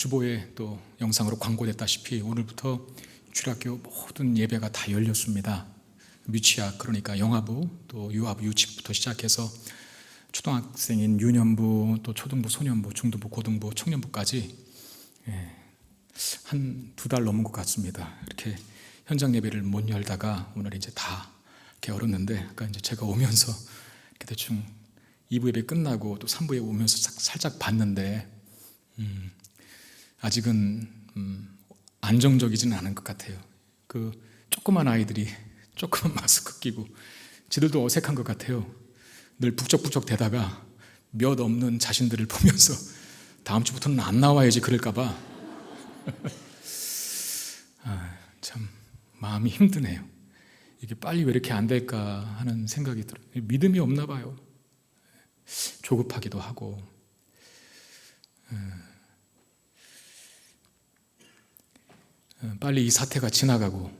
주보에 또 영상으로 광고됐다시피 오늘부터 주일학교 모든 예배가 다 열렸습니다. 미취학, 그러니까 영아부, 또 유아부, 유치부터 시작해서 초등학생인 유년부, 또 초등부, 소년부, 중등부, 고등부, 청년부까지 한 2달 넘은 것 같습니다. 이렇게 현장 예배를 못 열다가 오늘 이제 다 이렇게 열었는데, 아까 이제 제가 오면서 이렇게 대충 2부 예배 끝나고 또 3부에 오면서 살짝 봤는데 아직은 안정적이지는 않은 것 같아요. 그 조그만 아이들이 조그만 마스크 끼고 지들도 어색한 것 같아요. 늘 북적북적 대다가 몇 없는 자신들을 보면서 다음 주부터는 안 나와야지 그럴까 봐 참 마음이 힘드네요. 이게 빨리 왜 이렇게 안 될까 하는 생각이 들어요. 믿음이 없나 봐요. 조급하기도 하고. 빨리 이 사태가 지나가고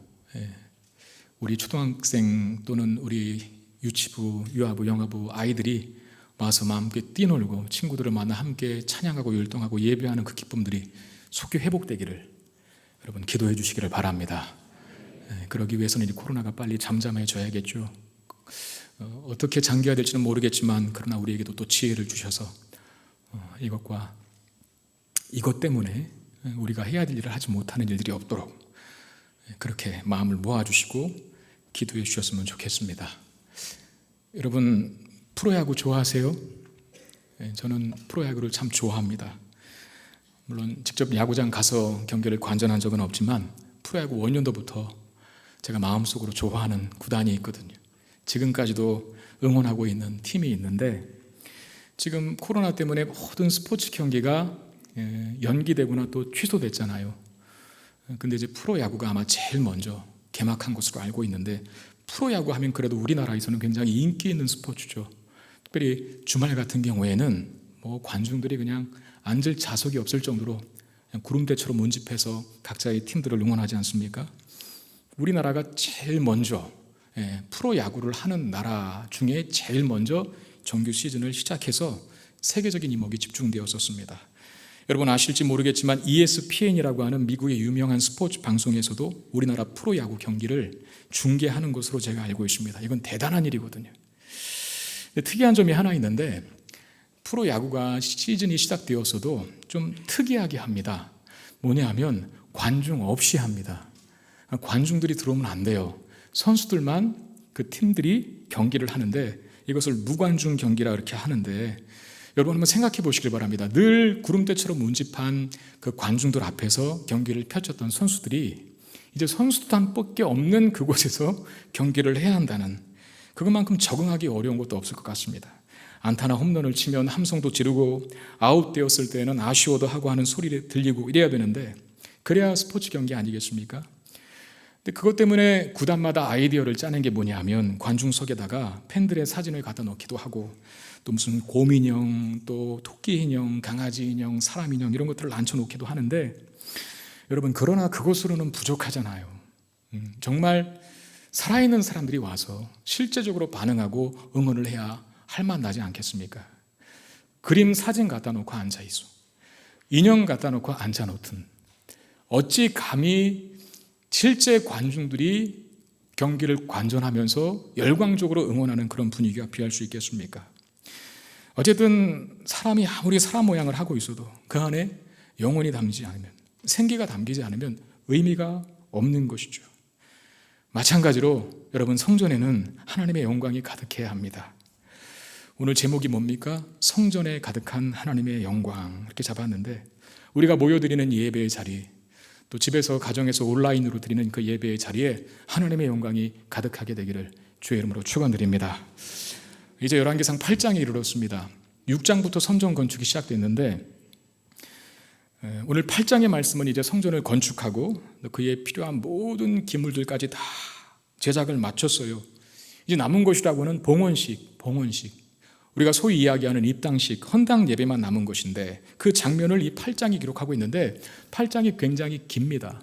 우리 초등학생 또는 우리 유치부, 유아부, 영아부 아이들이 와서 마음껏 뛰놀고 친구들을 만나 함께 찬양하고 율동하고 예배하는 그 기쁨들이 속히 회복되기를 여러분 기도해 주시기를 바랍니다. 그러기 위해서는 이 코로나가 빨리 잠잠해져야겠죠. 어떻게 장기화 될지는 모르겠지만 그러나 우리에게도 또 지혜를 주셔서 이것 때문에 우리가 해야 될 일을 하지 못하는 일들이 없도록 그렇게 마음을 모아주시고 기도해 주셨으면 좋겠습니다. 여러분 프로야구 좋아하세요? 저는 프로야구를 참 좋아합니다. 물론 직접 야구장 가서 경기를 관전한 적은 없지만 프로야구 원년도부터 제가 마음속으로 좋아하는 구단이 있거든요. 지금까지도 응원하고 있는 팀이 있는데 지금 코로나 때문에 모든 스포츠 경기가 연기되거나 또 취소됐잖아요. 근데 이제 프로야구가 아마 제일 먼저 개막한 것으로 알고 있는데 프로야구 하면 그래도 우리나라에서는 굉장히 인기 있는 스포츠죠. 특별히 주말 같은 경우에는 관중들이 그냥 앉을 좌석이 없을 정도로 그냥 구름대처럼 문집해서 각자의 팀들을 응원하지 않습니까? 우리나라가 제일 먼저 프로야구를 하는 나라 중에 제일 먼저 정규 시즌을 시작해서 세계적인 이목이 집중되었었습니다. 여러분 아실지 모르겠지만 ESPN이라고 하는 미국의 유명한 스포츠 방송에서도 우리나라 프로야구 경기를 중계하는 것으로 제가 알고 있습니다. 이건 대단한 일이거든요. 특이한 점이 하나 있는데 프로야구가 시즌이 시작되었어도 좀 특이하게 합니다. 뭐냐면 관중 없이 합니다. 관중들이 들어오면 안 돼요. 선수들만 그 팀들이 경기를 하는데 이것을 무관중 경기라 이렇게 하는데 여러분 한번 생각해 보시길 바랍니다. 늘 구름대처럼 문집한 그 관중들 앞에서 경기를 펼쳤던 선수들이 이제 선수단밖에 없는 그곳에서 경기를 해야 한다는 그것만큼 적응하기 어려운 것도 없을 것 같습니다. 안타나 홈런을 치면 함성도 지르고 아웃되었을 때는 아쉬워도 하고 하는 소리를 들리고 이래야 되는데 그래야 스포츠 경기 아니겠습니까? 근데 그것 때문에 구단마다 아이디어를 짜낸 게 뭐냐면 관중석에다가 팬들의 사진을 갖다 놓기도 하고 또 무슨 곰인형, 또 토끼 인형, 강아지 인형, 사람 인형 이런 것들을 앉혀놓기도 하는데 여러분 그러나 그것으로는 부족하잖아요. 정말 살아있는 사람들이 와서 실제적으로 반응하고 응원을 해야 할 맛 나지 않겠습니까? 그림 사진 갖다 놓고 앉아있어. 인형 갖다 놓고 앉아놓든 어찌 감히 실제 관중들이 경기를 관전하면서 열광적으로 응원하는 그런 분위기가 비할 수 있겠습니까? 어쨌든 사람이 아무리 사람 모양을 하고 있어도 그 안에 영혼이 담기지 않으면, 생기가 담기지 않으면 의미가 없는 것이죠. 마찬가지로 여러분 성전에는 하나님의 영광이 가득해야 합니다. 오늘 제목이 뭡니까? 성전에 가득한 하나님의 영광 이렇게 잡았는데 우리가 모여드리는 예배의 자리 또 집에서 가정에서 온라인으로 드리는 그 예배의 자리에 하나님의 영광이 가득하게 되기를 주의 이름으로 축원드립니다. 이제 열왕기상 8장에 이르렀습니다. 6장부터 성전 건축이 시작됐는데 오늘 8장의 말씀은 이제 성전을 건축하고 그에 필요한 모든 기물들까지 다 제작을 마쳤어요. 이제 남은 것이라고는 봉헌식 우리가 소위 이야기하는 입당식, 헌당 예배만 남은 것인데 그 장면을 이 8장이 기록하고 있는데 8장이 굉장히 깁니다.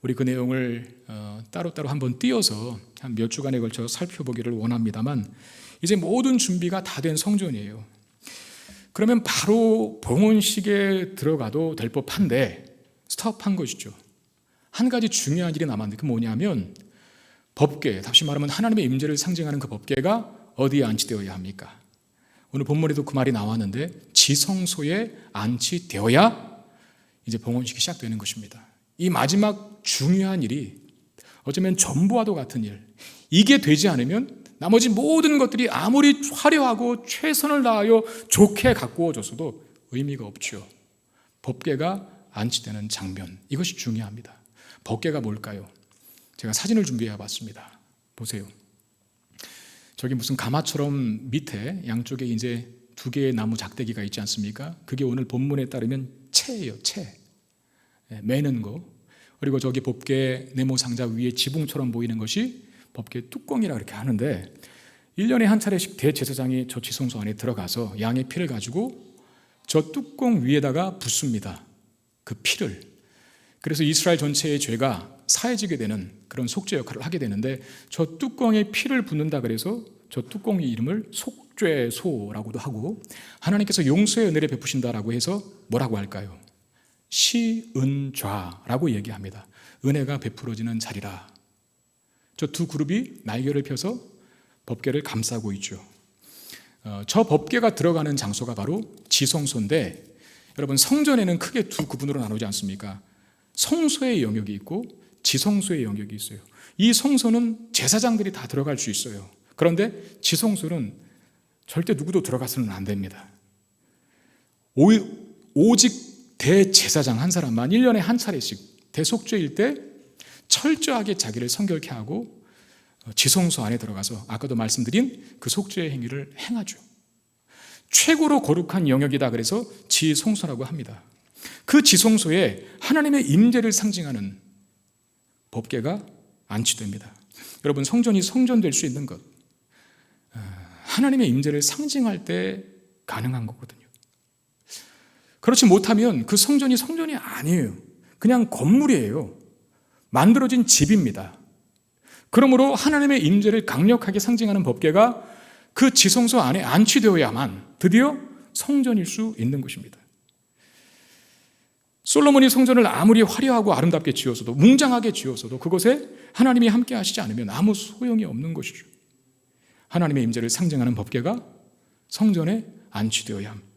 우리 그 내용을 따로따로 한번 띄어서 한 몇 주간에 걸쳐 살펴보기를 원합니다만 이제 모든 준비가 다 된 성전이에요. 그러면 바로 봉헌식에 들어가도 될 법한데 스톱한 것이죠. 한 가지 중요한 일이 남았는데 그 뭐냐면 법궤, 다시 말하면 하나님의 임재를 상징하는 그 법궤가 어디에 안치되어야 합니까? 오늘 본문에도 그 말이 나왔는데 지성소에 안치되어야 이제 봉헌식이 시작되는 것입니다. 이 마지막 중요한 일이 어쩌면 전부와도 같은 일, 이게 되지 않으면 나머지 모든 것들이 아무리 화려하고 최선을 다하여 좋게 가꾸어져서도 의미가 없죠. 법궤가 안치되는 장면, 이것이 중요합니다. 법궤가 뭘까요? 제가 사진을 준비해 봤습니다. 보세요. 저기 무슨 가마처럼 밑에 양쪽에 이제 두 개의 나무 작대기가 있지 않습니까? 그게 오늘 본문에 따르면 채예요, 채. 매는 거. 그리고 저기 법궤 네모 상자 위에 지붕처럼 보이는 것이 법궤 뚜껑이라 그렇게 하는데 1년에 한 차례씩 대제사장이 저 지성소 안에 들어가서 양의 피를 가지고 저 뚜껑 위에다가 붓습니다. 그 피를. 그래서 이스라엘 전체의 죄가 사해지게 되는 그런 속죄 역할을 하게 되는데 저 뚜껑에 피를 붓는다 그래서 저 뚜껑의 이름을 속죄소라고도 하고 하나님께서 용서의 은혜를 베푸신다라고 해서 뭐라고 할까요? 시은좌라고 얘기합니다. 은혜가 베풀어지는 자리라. 저 두 그룹이 날개를 펴서 법궤를 감싸고 있죠. 저 법궤가 들어가는 장소가 바로 지성소인데 여러분 성전에는 크게 두 구분으로 나누지 않습니까? 성소의 영역이 있고 지성소의 영역이 있어요. 이 성소는 제사장들이 다 들어갈 수 있어요. 그런데 지성소는 절대 누구도 들어가서는 안 됩니다. 오직 대제사장 한 사람만 1년에 한 차례씩 대속죄일 때 철저하게 자기를 성결케 하고 지성소 안에 들어가서 아까도 말씀드린 그 속죄의 행위를 행하죠. 최고로 거룩한 영역이다 그래서 지성소라고 합니다. 그 지성소에 하나님의 임재를 상징하는 법궤가 안치됩니다. 여러분 성전이 성전될 수 있는 것, 하나님의 임재를 상징할 때 가능한 거거든요. 그렇지 못하면 그 성전이 성전이 아니에요. 그냥 건물이에요. 만들어진 집입니다. 그러므로 하나님의 임재를 강력하게 상징하는 법궤가 그 지성소 안에 안치되어야만 드디어 성전일 수 있는 것입니다. 솔로몬이 성전을 아무리 화려하고 아름답게 지었어도 웅장하게 지었어도 그것에 하나님이 함께 하시지 않으면 아무 소용이 없는 것이죠. 하나님의 임재를 상징하는 법궤가 성전에 안치되어야 합니다.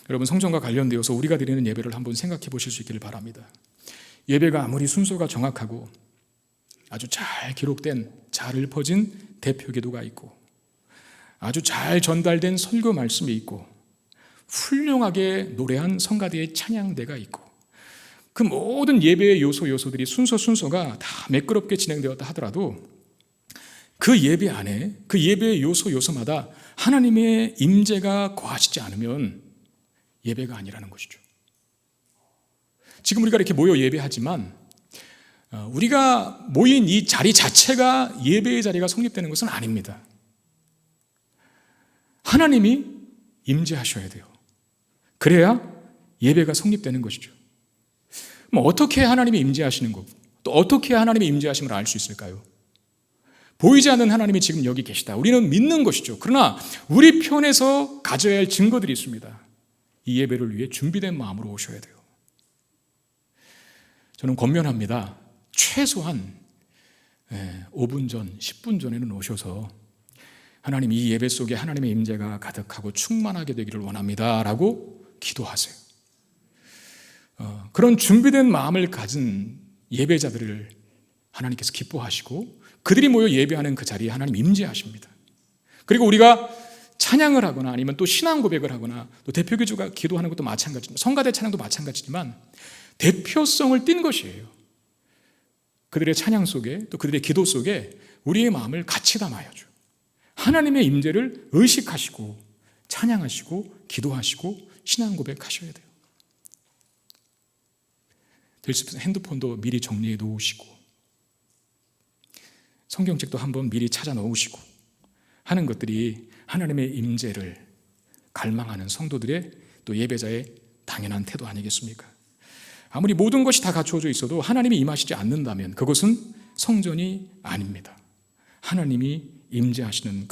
여러분 성전과 관련되어서 우리가 드리는 예배를 한번 생각해 보실 수 있기를 바랍니다. 예배가 아무리 순서가 정확하고 아주 잘 기록된 잘 읊어진 대표 기도가 있고 아주 잘 전달된 설교 말씀이 있고 훌륭하게 노래한 성가대의 찬양대가 있고 그 모든 예배의 요소들이 순서가 다 매끄럽게 진행되었다 하더라도 그 예배 안에 그 예배의 요소마다 하나님의 임재가 거하시지 않으면 예배가 아니라는 것이죠. 지금 우리가 이렇게 모여 예배하지만 우리가 모인 이 자리 자체가 예배의 자리가 성립되는 것은 아닙니다. 하나님이 임재하셔야 돼요. 그래야 예배가 성립되는 것이죠. 어떻게 하나님이 임재하시는 거, 또 어떻게 하나님의 임재하심을 알 수 있을까요? 보이지 않는 하나님이 지금 여기 계시다. 우리는 믿는 것이죠. 그러나 우리 편에서 가져야 할 증거들이 있습니다. 이 예배를 위해 준비된 마음으로 오셔야 돼요. 저는 권면합니다. 최소한 5분 전, 10분 전에는 오셔서 하나님 이 예배 속에 하나님의 임재가 가득하고 충만하게 되기를 원합니다 라고 기도하세요. 그런 준비된 마음을 가진 예배자들을 하나님께서 기뻐하시고 그들이 모여 예배하는 그 자리에 하나님 임재하십니다. 그리고 우리가 찬양을 하거나 아니면 또 신앙 고백을 하거나 또 대표교주가 기도하는 것도 마찬가지입니다. 성가대 찬양도 마찬가지지만 대표성을 띈 것이에요. 그들의 찬양 속에 또 그들의 기도 속에 우리의 마음을 같이 담아야죠. 하나님의 임재를 의식하시고 찬양하시고 기도하시고 신앙 고백하셔야 돼요. 될 수 있으면 핸드폰도 미리 정리해 놓으시고 성경책도 한번 미리 찾아 놓으시고 하는 것들이 하나님의 임재를 갈망하는 성도들의 또 예배자의 당연한 태도 아니겠습니까? 아무리 모든 것이 다 갖추어져 있어도 하나님이 임하시지 않는다면 그것은 성전이 아닙니다. 하나님이 임재하시는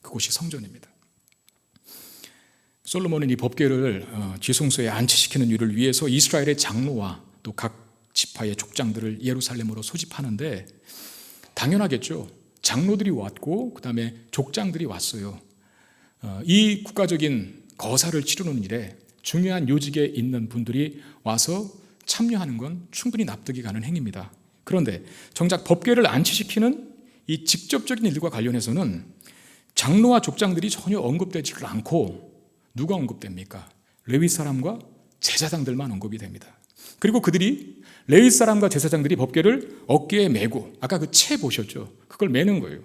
그곳이 성전입니다. 솔로몬은 이 법궤를 지성소에 안치시키는 일을 위해서 이스라엘의 장로와 또 각 지파의 족장들을 예루살렘으로 소집하는데, 당연하겠죠. 장로들이 왔고 그 다음에 족장들이 왔어요. 이 국가적인 거사를 치르는 일에 중요한 요직에 있는 분들이 와서 참여하는 건 충분히 납득이 가는 행위입니다. 그런데 정작 법궤를 안치시키는 이 직접적인 일과 관련해서는 장로와 족장들이 전혀 언급되지를 않고, 누가 언급됩니까? 레위 사람과 제사장들만 언급이 됩니다. 그리고 그들이, 레위 사람과 제사장들이 법궤를 어깨에 메고, 아까 그 채 보셨죠? 그걸 메는 거예요.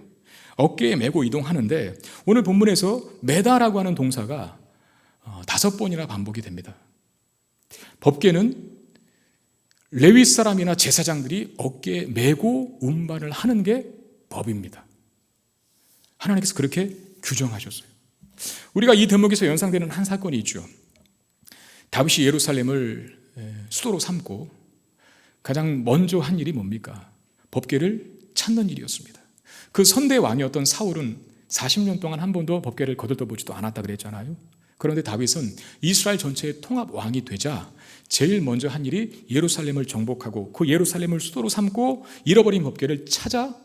어깨에 메고 이동하는데, 오늘 본문에서 메다라고 하는 동사가 5번이나 반복이 됩니다. 법궤는 레위 사람이나 제사장들이 어깨에 메고 운반을 하는 게 법입니다. 하나님께서 그렇게 규정하셨어요. 우리가 이 대목에서 연상되는 한 사건이 있죠. 다윗이 예루살렘을 수도로 삼고 가장 먼저 한 일이 뭡니까? 법궤를 찾는 일이었습니다. 그 선대 왕이었던 사울은 40년 동안 한 번도 법궤를 거들떠보지도 않았다 그랬잖아요. 그런데 다윗은 이스라엘 전체의 통합 왕이 되자 제일 먼저 한 일이 예루살렘을 정복하고 그 예루살렘을 수도로 삼고 잃어버린 법궤를 찾아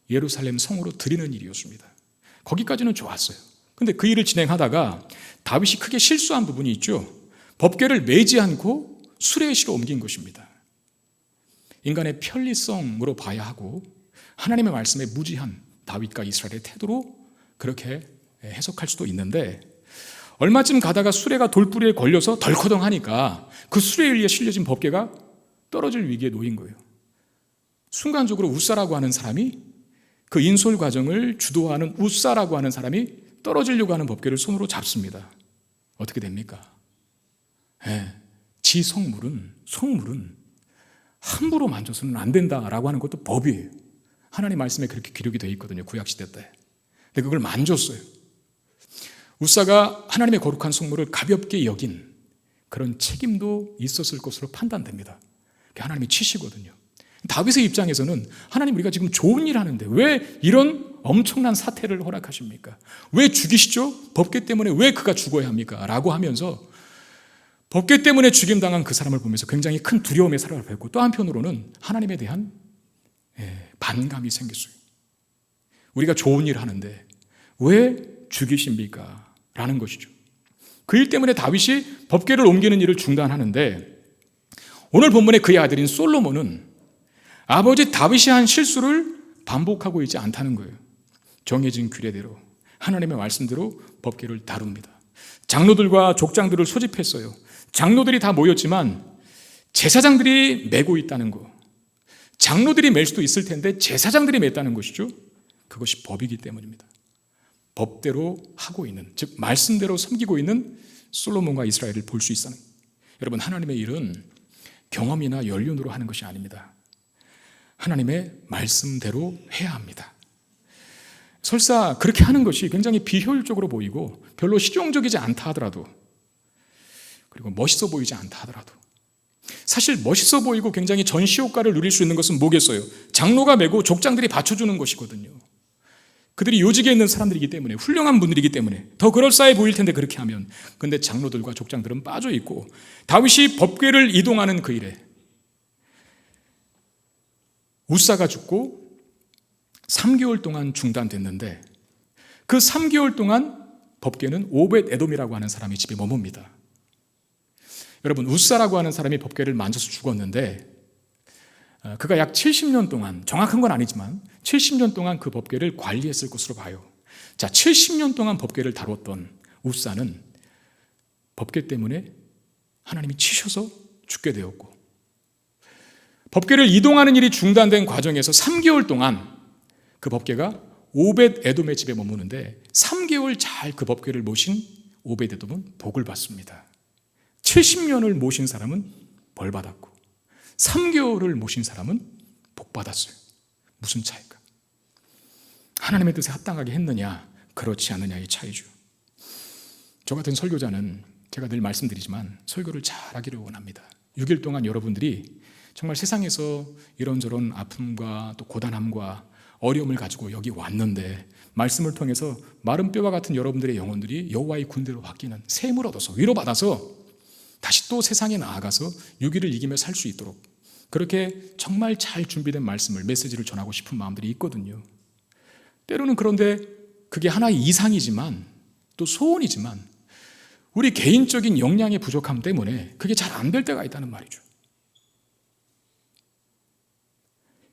예루살렘 성으로 드리는 일이었습니다. 거기까지는 좋았어요. 근데 그 일을 진행하다가 다윗이 크게 실수한 부분이 있죠. 법궤를 매지 않고 수레시로 옮긴 것입니다. 인간의 편리성으로 봐야 하고 하나님의 말씀에 무지한 다윗과 이스라엘의 태도로 그렇게 해석할 수도 있는데, 얼마쯤 가다가 수레가 돌부리에 걸려서 덜커덩 하니까 그 수레에 의해 실려진 법궤가 떨어질 위기에 놓인 거예요. 순간적으로 우사라고 하는 사람이, 그 인솔 과정을 주도하는 우사라고 하는 사람이 떨어지려고 하는 법궤를 손으로 잡습니다. 어떻게 됩니까? 속물은 함부로 만져서는 안 된다라고 하는 것도 법이에요. 하나님 말씀에 그렇게 기록이 되어 있거든요. 구약시대 때. 근데 그걸 만졌어요. 우사가 하나님의 거룩한 속물을 가볍게 여긴 그런 책임도 있었을 것으로 판단됩니다. 하나님이 치시거든요. 다윗의 입장에서는, 하나님, 우리가 지금 좋은 일 하는데 왜 이런 엄청난 사태를 허락하십니까? 왜 죽이시죠? 법궤 때문에 왜 그가 죽어야 합니까? 라고 하면서 법궤 때문에 죽임당한 그 사람을 보면서 굉장히 큰 두려움에 사로잡혔고, 또 한편으로는 하나님에 대한 반감이 생겼어요. 우리가 좋은 일 하는데 왜 죽이십니까? 라는 것이죠. 그 일 때문에 다윗이 법궤를 옮기는 일을 중단하는데, 오늘 본문의 그의 아들인 솔로몬은 아버지 다윗이 한 실수를 반복하고 있지 않다는 거예요. 정해진 규례대로, 하나님의 말씀대로 법궤를 다룹니다. 장로들과 족장들을 소집했어요. 장로들이 다 모였지만 제사장들이 메고 있다는 거, 장로들이 맬 수도 있을 텐데 제사장들이 맸다는 것이죠. 그것이 법이기 때문입니다. 법대로 하고 있는, 즉 말씀대로 섬기고 있는 솔로몬과 이스라엘을 볼 수 있어요. 여러분, 하나님의 일은 경험이나 연륜으로 하는 것이 아닙니다. 하나님의 말씀대로 해야 합니다. 설사 그렇게 하는 것이 굉장히 비효율적으로 보이고 별로 실용적이지 않다 하더라도, 그리고 멋있어 보이지 않다 하더라도, 사실 멋있어 보이고 굉장히 전시효과를 누릴 수 있는 것은 뭐겠어요? 장로가 메고 족장들이 받쳐주는 것이거든요. 그들이 요직에 있는 사람들이기 때문에, 훌륭한 분들이기 때문에 더 그럴싸해 보일 텐데 그렇게 하면. 그런데 장로들과 족장들은 빠져있고, 다윗이 법궤를 이동하는 그 일에 우사가 죽고 3개월 동안 중단됐는데, 그 3개월 동안 법궤는 오벳 에돔이라고 하는 사람이 집에 머뭅니다. 여러분, 우사라고 하는 사람이 법궤를 만져서 죽었는데, 그가 약 70년 동안, 정확한 건 아니지만 70년 동안 그 법궤를 관리했을 것으로 봐요. 자, 70년 동안 법궤를 다뤘던 우사는 법궤 때문에 하나님이 치셔서 죽게 되었고, 법궤를 이동하는 일이 중단된 과정에서 3개월 동안 그 법궤가 오벳 에돔의 집에 머무는데, 3개월 잘 그 법궤를 모신 오벳 에돔은 복을 받습니다. 70년을 모신 사람은 벌 받았고 3개월을 모신 사람은 복 받았어요. 무슨 차이일까? 하나님의 뜻에 합당하게 했느냐, 그렇지 않느냐의 차이죠. 저 같은 설교자는 제가 늘 말씀드리지만 설교를 잘하기를 원합니다. 6일 동안 여러분들이 정말 세상에서 이런저런 아픔과 또 고단함과 어려움을 가지고 여기 왔는데 말씀을 통해서 마른 뼈와 같은 여러분들의 영혼들이 여호와의 군대로 바뀌는 새 힘을 얻어서 위로받아서 다시 또 세상에 나아가서 유기를 이기며 살 수 있도록 그렇게 정말 잘 준비된 말씀을 메시지를 전하고 싶은 마음들이 있거든요. 때로는 그런데 그게 하나의 이상이지만 또 소원이지만 우리 개인적인 역량의 부족함 때문에 그게 잘 안 될 때가 있다는 말이죠.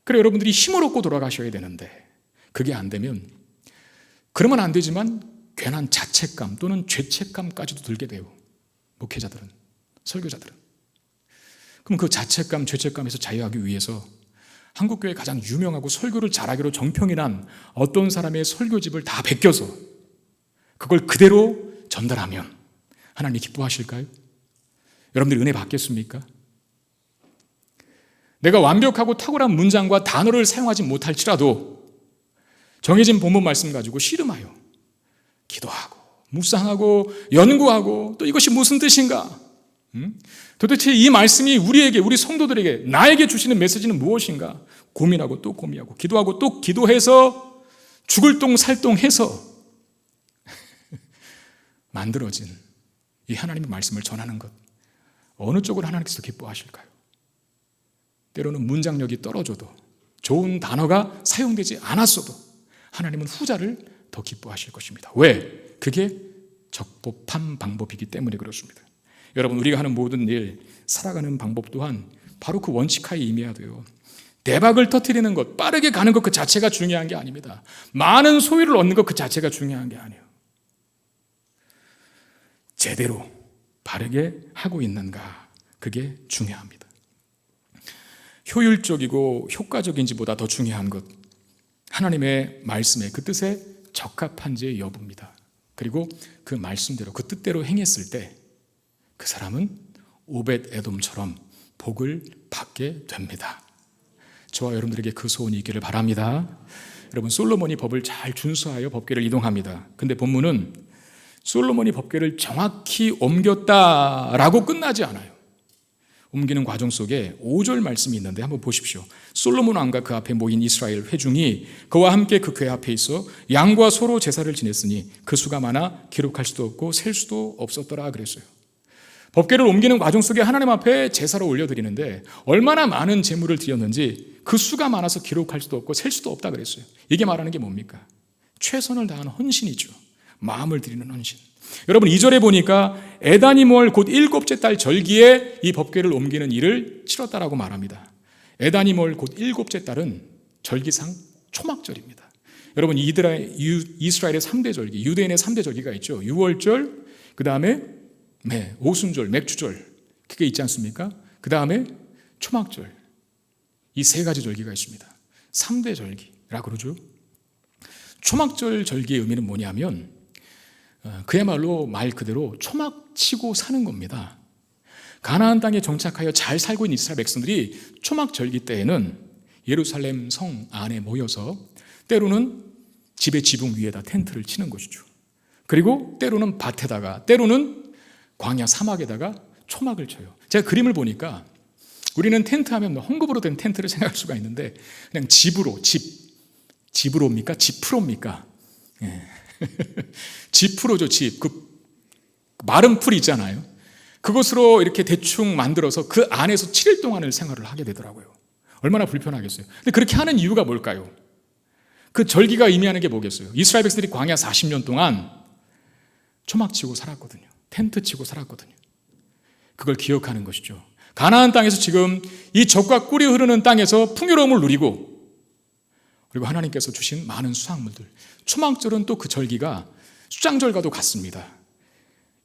그래 여러분들이 힘을 얻고 돌아가셔야 되는데 그게 안 되면 그러면 안 되지만 괜한 자책감 또는 죄책감까지도 들게 돼요. 목회자들은, 설교자들은. 그럼 그 자책감, 죄책감에서 자유하기 위해서 한국교회 가장 유명하고 설교를 잘하기로 정평이 난 어떤 사람의 설교집을 다 베껴서 그걸 그대로 전달하면 하나님이 기뻐하실까요? 여러분들이 은혜 받겠습니까? 내가 완벽하고 탁월한 문장과 단어를 사용하지 못할지라도 정해진 본문 말씀 가지고 씨름하여 기도하고 묵상하고 연구하고 또 이것이 무슨 뜻인가? 도대체 이 말씀이 우리에게, 우리 성도들에게, 나에게 주시는 메시지는 무엇인가? 고민하고 또 고민하고 기도하고 또 기도해서 죽을 똥 살똥해서 만들어진 이 하나님의 말씀을 전하는 것, 어느 쪽을 하나님께서 기뻐하실까요? 때로는 문장력이 떨어져도 좋은 단어가 사용되지 않았어도 하나님은 후자를 더 기뻐하실 것입니다. 왜? 그게 적법한 방법이기 때문에 그렇습니다. 여러분, 우리가 하는 모든 일, 살아가는 방법 또한 바로 그 원칙하에 임해야 돼요. 대박을 터뜨리는 것, 빠르게 가는 것 그 자체가 중요한 게 아닙니다. 많은 소유를 얻는 것 그 자체가 중요한 게 아니에요. 제대로 바르게 하고 있는가, 그게 중요합니다. 효율적이고 효과적인지보다 더 중요한 것, 하나님의 말씀에 그 뜻에 적합한지의 여부입니다. 그리고 그 말씀대로, 그 뜻대로 행했을 때 그 사람은 오벳 에돔처럼 복을 받게 됩니다. 저와 여러분들에게 그 소원이 있기를 바랍니다. 여러분, 솔로몬이 법을 잘 준수하여 법궤를 이동합니다. 근데 본문은 솔로몬이 법궤를 정확히 옮겼다라고 끝나지 않아요. 옮기는 과정 속에 5절 말씀이 있는데 한번 보십시오. 솔로몬 왕과 그 앞에 모인 이스라엘 회중이 그와 함께 그 궤 앞에 있어 양과 소로 제사를 지냈으니 그 수가 많아 기록할 수도 없고 셀 수도 없었더라 그랬어요. 법궤를 옮기는 과정 속에 하나님 앞에 제사를 올려드리는데 얼마나 많은 제물을 드렸는지 그 수가 많아서 기록할 수도 없고 셀 수도 없다 그랬어요. 이게 말하는 게 뭡니까? 최선을 다하는 헌신이죠. 마음을 드리는 헌신. 여러분, 2절에 보니까 에다니몰 곧 7째 달 절기에 이 법궤를 옮기는 일을 치렀다라고 말합니다. 에다니몰 곧 7째 달은 절기상 초막절입니다. 여러분, 이스라엘의 3대 절기, 유대인의 3대 절기가 있죠. 유월절, 그 다음에 오순절, 맥주절, 그게 있지 않습니까? 그 다음에 초막절, 이 세 가지 절기가 있습니다. 3대 절기라고 그러죠. 초막절 절기의 의미는 뭐냐면 그야말로 말 그대로 초막치고 사는 겁니다. 가나안 땅에 정착하여 잘 살고 있는 이스라엘 백성들이 초막절기 때에는 예루살렘 성 안에 모여서 때로는 집의 지붕 위에다 텐트를 치는 것이죠. 그리고 때로는 밭에다가, 때로는 광야 사막에다가 초막을 쳐요. 제가 그림을 보니까 우리는 텐트 하면 헝겊으로 된 텐트를 생각할 수가 있는데 그냥 집으로입니까? 지프로입니까? 예. 지프로죠. 집. 그 마른 풀 있잖아요. 그것으로 이렇게 대충 만들어서 그 안에서 7일 동안을 생활을 하게 되더라고요. 얼마나 불편하겠어요. 근데 그렇게 하는 이유가 뭘까요? 그 절기가 의미하는 게 뭐겠어요? 이스라엘 백성들이 광야 40년 동안 초막치고 살았거든요. 텐트 치고 살았거든요. 그걸 기억하는 것이죠. 가나안 땅에서 지금 이 젖과 꿀이 흐르는 땅에서 풍요로움을 누리고 그리고 하나님께서 주신 많은 수확물들, 초막절은 또 그 절기가 수장절과도 같습니다.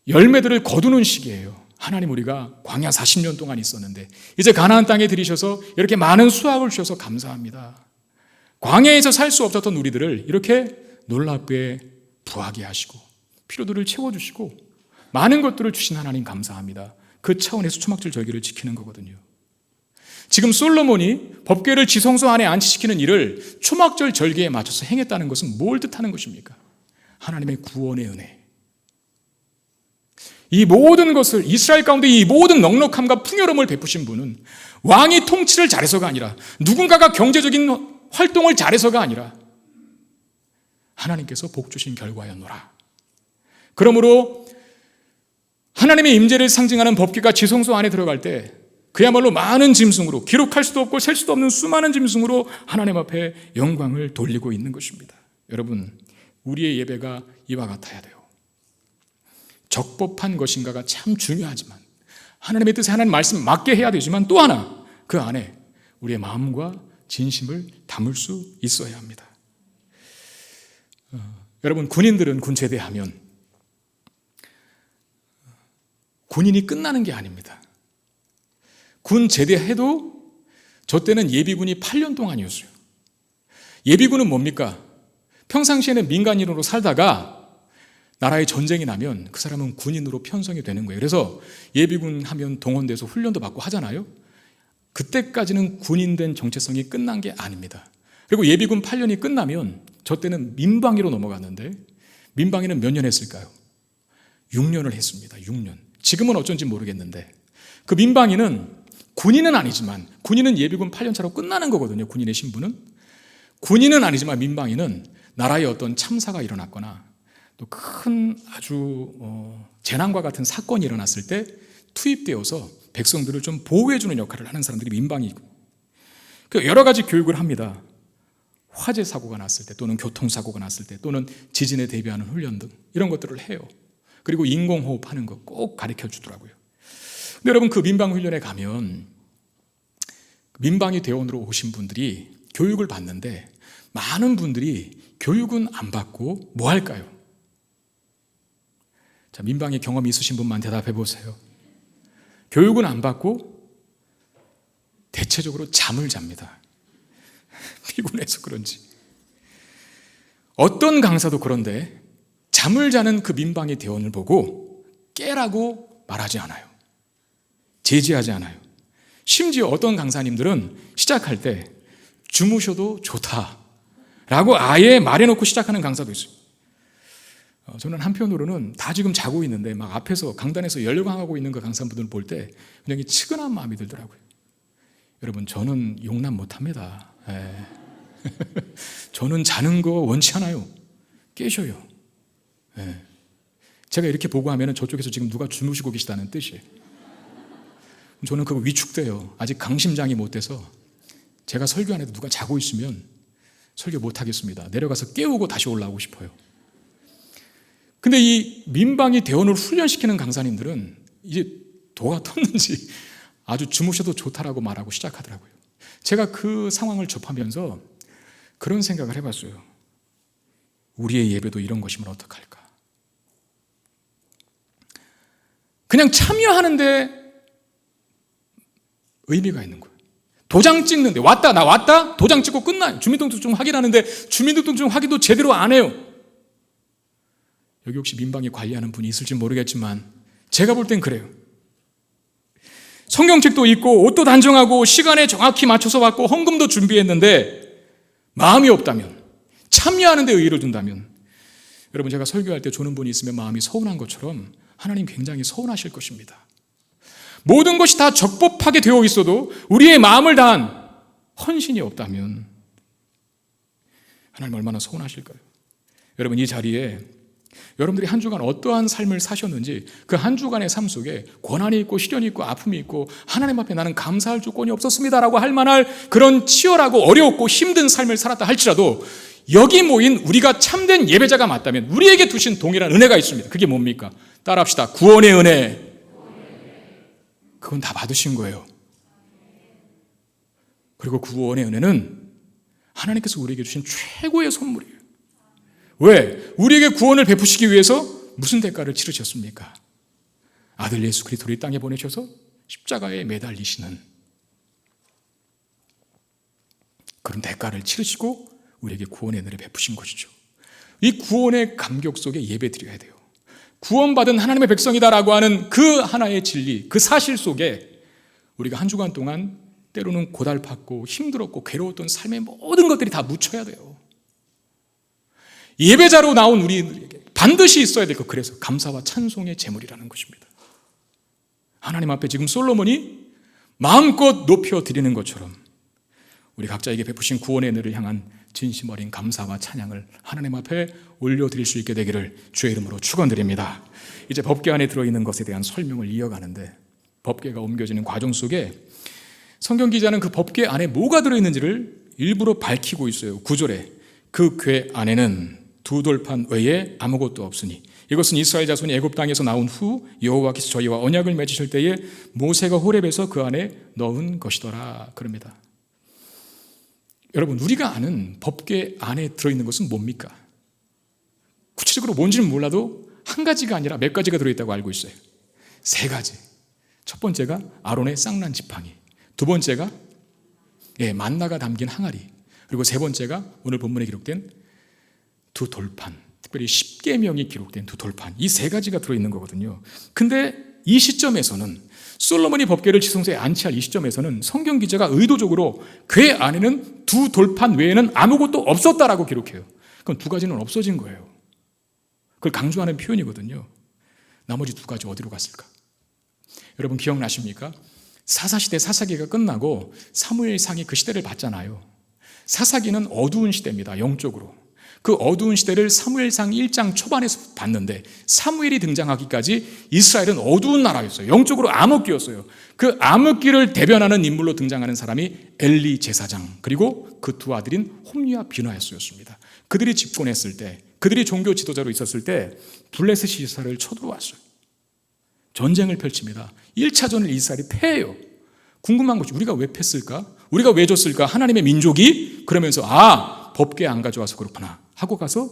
열매들을 거두는 시기예요. 하나님, 우리가 광야 40년 동안 있었는데 이제 가나안 땅에 들이셔서 이렇게 많은 수확을 주셔서 감사합니다. 광야에서 살 수 없었던 우리들을 이렇게 놀랍게 부하게 하시고 필요들을 채워주시고 많은 것들을 주신 하나님 감사합니다. 그 차원에서 초막절 절기를 지키는 거거든요. 지금 솔로몬이 법궤를 지성소 안에 안치시키는 일을 초막절 절기에 맞춰서 행했다는 것은 뭘 뜻하는 것입니까? 하나님의 구원의 은혜. 이 모든 것을, 이스라엘 가운데 이 모든 넉넉함과 풍요로움을 베푸신 분은 왕이 통치를 잘해서가 아니라 누군가가 경제적인 활동을 잘해서가 아니라 하나님께서 복 주신 결과였노라. 그러므로 하나님의 임재를 상징하는 법궤가 지성소 안에 들어갈 때 그야말로 많은 짐승으로, 기록할 수도 없고 셀 수도 없는 수많은 짐승으로 하나님 앞에 영광을 돌리고 있는 것입니다. 여러분, 우리의 예배가 이와 같아야 돼요. 적법한 것인가가 참 중요하지만, 하나님의 뜻에 하나님 말씀 맞게 해야 되지만, 또 하나 그 안에 우리의 마음과 진심을 담을 수 있어야 합니다. 여러분, 군인들은 군 제대하면 군인이 끝나는 게 아닙니다. 군 제대해도 저 때는 예비군이 8년 동안이었어요. 예비군은 뭡니까? 평상시에는 민간인으로 살다가 나라에 전쟁이 나면 그 사람은 군인으로 편성이 되는 거예요. 그래서 예비군 하면 동원돼서 훈련도 받고 하잖아요. 그때까지는 군인된 정체성이 끝난 게 아닙니다. 그리고 예비군 8년이 끝나면 저 때는 민방위로 넘어갔는데, 민방위는 몇 년 했을까요? 6년을 했습니다. 6년. 지금은 어쩐지 모르겠는데, 그 민방위는 군인은 아니지만, 군인은 예비군 8년 차로 끝나는 거거든요. 군인의 신분은. 군인은 아니지만 민방위는 나라에 어떤 참사가 일어났거나 또 큰 아주 재난과 같은 사건이 일어났을 때 투입되어서 백성들을 좀 보호해주는 역할을 하는 사람들이 민방위고, 여러 가지 교육을 합니다. 화재 사고가 났을 때, 또는 교통사고가 났을 때, 또는 지진에 대비하는 훈련 등 이런 것들을 해요. 그리고 인공호흡 하는 거 꼭 가르쳐 주더라고요. 근데 여러분, 그 민방위 훈련에 가면 민방위 대원으로 오신 분들이 교육을 받는데, 많은 분들이 교육은 안 받고 뭐 할까요? 자, 민방위 경험이 있으신 분만 대답해 보세요. 교육은 안 받고 대체적으로 잠을 잡니다. 피곤해서 그런지. 어떤 강사도 그런데 잠을 자는 그 민방위 대원을 보고 깨라고 말하지 않아요. 제지하지 않아요. 심지어 어떤 강사님들은 시작할 때 주무셔도 좋다라고 아예 말해놓고 시작하는 강사도 있어요. 저는 한편으로는 다 지금 자고 있는데 막 앞에서 강단에서 열광하고 있는 그 강사분들을 볼 때 굉장히 측은한 마음이 들더라고요. 여러분, 저는 용납 못합니다. 저는 자는 거 원치 않아요. 깨셔요. 제가 이렇게 보고 하면 저쪽에서 지금 누가 주무시고 계시다는 뜻이에요. 저는 그거 위축돼요. 아직 강심장이 못 돼서 제가 설교 안에도 누가 자고 있으면 설교 못 하겠습니다. 내려가서 깨우고 다시 올라오고 싶어요. 근데 이 민방위 대원을 훈련시키는 강사님들은 이제 도가 텄는지 아주 주무셔도 좋다라고 말하고 시작하더라고요. 제가 그 상황을 접하면서 그런 생각을 해봤어요. 우리의 예배도 이런 것이면 어떡할까? 그냥 참여하는데 의미가 있는 거예요. 도장 찍는데 왔다, 나 왔다? 도장 찍고 끝나요. 주민등록증 확인하는데 주민등록증 확인도 제대로 안 해요. 여기 혹시 민방위 관리하는 분이 있을지 모르겠지만 제가 볼 땐 그래요. 성경책도 읽고 옷도 단정하고 시간에 정확히 맞춰서 왔고 헌금도 준비했는데 마음이 없다면, 참여하는 데 의의를 둔다면, 여러분, 제가 설교할 때 조는 분이 있으면 마음이 서운한 것처럼 하나님 굉장히 서운하실 것입니다. 모든 것이 다 적법하게 되어 있어도 우리의 마음을 다한 헌신이 없다면 하나님 얼마나 서운하실까요? 여러분, 이 자리에 여러분들이 한 주간 어떠한 삶을 사셨는지, 그 한 주간의 삶 속에 고난이 있고 시련이 있고 아픔이 있고 하나님 앞에 나는 감사할 조건이 없었습니다라고 할 만할 그런 치열하고 어려웠고 힘든 삶을 살았다 할지라도 여기 모인 우리가 참된 예배자가 맞다면 우리에게 두신 동일한 은혜가 있습니다. 그게 뭡니까? 따라합시다. 구원의 은혜. 그건 다 받으신 거예요. 그리고 구원의 은혜는 하나님께서 우리에게 주신 최고의 선물이에요. 왜? 우리에게 구원을 베푸시기 위해서 무슨 대가를 치르셨습니까? 아들 예수 그리스도를 이 땅에 보내셔서 십자가에 매달리시는 그런 대가를 치르시고 우리에게 구원의 은혜를 베푸신 것이죠. 이 구원의 감격 속에 예배 드려야 돼요. 구원받은 하나님의 백성이다라고 하는 그 하나의 진리, 그 사실 속에 우리가 한 주간 동안 때로는 고달팠고 힘들었고 괴로웠던 삶의 모든 것들이 다 묻혀야 돼요. 예배자로 나온 우리에게 반드시 있어야 될 것, 그래서 감사와 찬송의 제물이라는 것입니다. 하나님 앞에 지금 솔로몬이 마음껏 높여 드리는 것처럼 우리 각자에게 베푸신 구원의 은혜를 향한 진심 어린 감사와 찬양을 하나님 앞에 올려드릴 수 있게 되기를 주의 이름으로 축원드립니다. 이제 법궤 안에 들어있는 것에 대한 설명을 이어가는데, 법궤가 옮겨지는 과정 속에 성경 기자는 그 법궤 안에 뭐가 들어있는지를 일부러 밝히고 있어요. 9절에 그 궤 안에는 두 돌판 외에 아무것도 없으니 이것은 이스라엘 자손이 애굽 땅에서 나온 후 여호와께서 저희와 언약을 맺으실 때에 모세가 호렙에서 그 안에 넣은 것이더라 그럽니다. 여러분, 우리가 아는 법궤 안에 들어있는 것은 뭡니까? 구체적으로 뭔지는 몰라도 한 가지가 아니라 몇 가지가 들어있다고 알고 있어요. 세 가지. 첫 번째가 아론의 쌍난 지팡이, 두 번째가 만나가 담긴 항아리, 그리고 세 번째가 오늘 본문에 기록된 두 돌판, 특별히 십계명이 기록된 두 돌판, 이 세 가지가 들어있는 거거든요. 근데 이 시점에서는, 솔로몬이 법궤를 지성소에 안치할 이 시점에서는 성경 기자가 의도적으로 궤 안에는 두 돌판 외에는 아무것도 없었다라고 기록해요. 그럼 두 가지는 없어진 거예요. 그걸 강조하는 표현이거든요. 나머지 두 가지 어디로 갔을까? 여러분 기억나십니까? 사사시대 사사기가 끝나고 사무엘상이 그 시대를 봤잖아요. 사사기는 어두운 시대입니다. 영적으로. 그 어두운 시대를 사무엘상 1장 초반에서 봤는데, 사무엘이 등장하기까지 이스라엘은 어두운 나라였어요. 영적으로 암흑기였어요. 그 암흑기를 대변하는 인물로 등장하는 사람이 엘리 제사장, 그리고 그 두 아들인 홈리와 비나야스였습니다. 그들이 집권했을 때, 그들이 종교 지도자로 있었을 때 블레셋이 이스라엘을 쳐들어왔어요. 전쟁을 펼칩니다. 1차전을 이스라엘이 패해요. 궁금한 것이, 우리가 왜 패했을까? 우리가 왜 졌을까? 하나님의 민족이? 그러면서 법궤 안 가져와서 그렇구나 하고 가서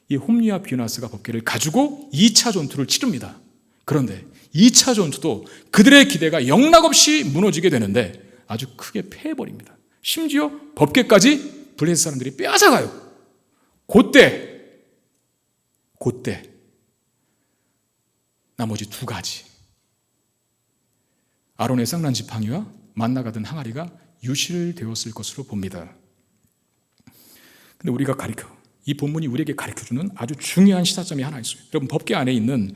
이 홈리와 비나스가 법궤를 가지고 2차 전투를 치릅니다. 그런데 2차 전투도 그들의 기대가 영락없이 무너지게 되는데 아주 크게 패해버립니다. 심지어 법궤까지 블레셋 사람들이 빼앗아가요. 그때 나머지 두 가지, 아론의 쌍난 지팡이와 만나가 든 항아리가 유실되었을 것으로 봅니다. 근데 이 본문이 우리에게 가르쳐주는 아주 중요한 시사점이 하나 있어요. 여러분, 법궤 안에 있는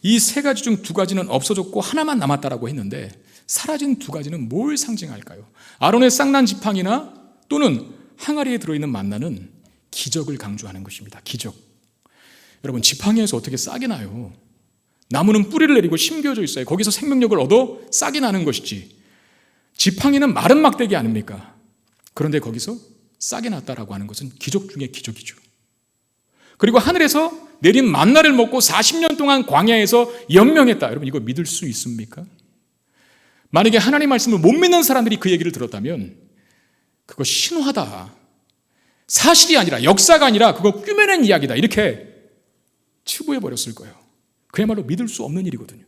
이 세 가지 중 두 가지는 없어졌고 하나만 남았다라고 했는데, 사라진 두 가지는 뭘 상징할까요? 아론의 쌍난 지팡이나 또는 항아리에 들어있는 만나는 기적을 강조하는 것입니다. 기적. 여러분, 지팡이에서 어떻게 싹이 나요? 나무는 뿌리를 내리고 심겨져 있어요. 거기서 생명력을 얻어 싹이 나는 것이지. 지팡이는 마른 막대기 아닙니까? 그런데 거기서 싹이 났다라고 하는 것은 기적 중에 기적이죠. 그리고 하늘에서 내린 만나를 먹고 40년 동안 광야에서 연명했다. 여러분, 이거 믿을 수 있습니까? 만약에 하나님 말씀을 못 믿는 사람들이 그 얘기를 들었다면 그거 신화다, 사실이 아니라, 역사가 아니라 그거 꾸며낸 이야기다, 이렇게 치부해버렸을 거예요. 그야말로 믿을 수 없는 일이거든요.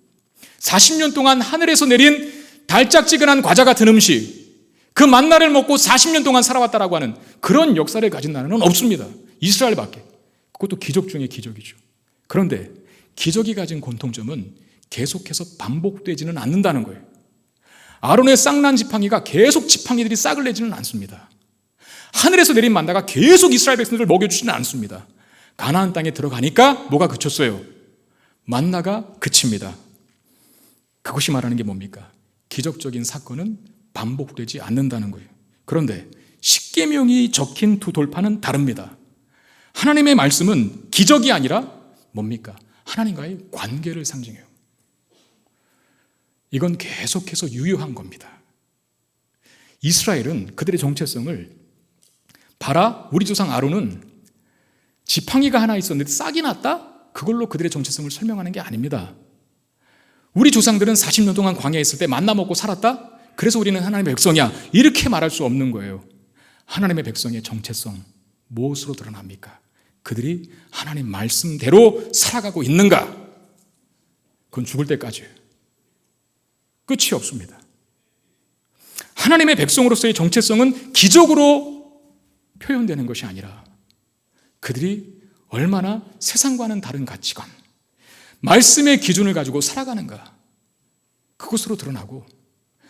40년 동안 하늘에서 내린 달짝지근한 과자 같은 음식, 그 만나를 먹고 40년 동안 살아왔다라고 하는 그런 역사를 가진 나라는 없습니다. 이스라엘밖에. 그것도 기적 중에 기적이죠. 그런데 기적이 가진 공통점은 계속해서 반복되지는 않는다는 거예요. 아론의 쌍난 지팡이가 계속 지팡이들이 싹을 내지는 않습니다. 하늘에서 내린 만나가 계속 이스라엘 백성들을 먹여주지는 않습니다. 가나안 땅에 들어가니까 뭐가 그쳤어요? 만나가 그칩니다. 그것이 말하는 게 뭡니까? 기적적인 사건은 반복되지 않는다는 거예요. 그런데 십계명이 적힌 두 돌판은 다릅니다. 하나님의 말씀은 기적이 아니라 뭡니까? 하나님과의 관계를 상징해요. 이건 계속해서 유효한 겁니다. 이스라엘은 그들의 정체성을 봐라, 우리 조상 아론은 지팡이가 하나 있었는데 싹이 났다? 그걸로 그들의 정체성을 설명하는 게 아닙니다. 우리 조상들은 40년 동안 광야에 있을 때 만나 먹고 살았다? 그래서 우리는 하나님의 백성이야, 이렇게 말할 수 없는 거예요. 하나님의 백성의 정체성 무엇으로 드러납니까? 그들이 하나님 말씀대로 살아가고 있는가? 그건 죽을 때까지예요. 끝이 없습니다. 하나님의 백성으로서의 정체성은 기적으로 표현되는 것이 아니라 그들이 얼마나 세상과는 다른 가치관, 말씀의 기준을 가지고 살아가는가, 그것으로 드러나고,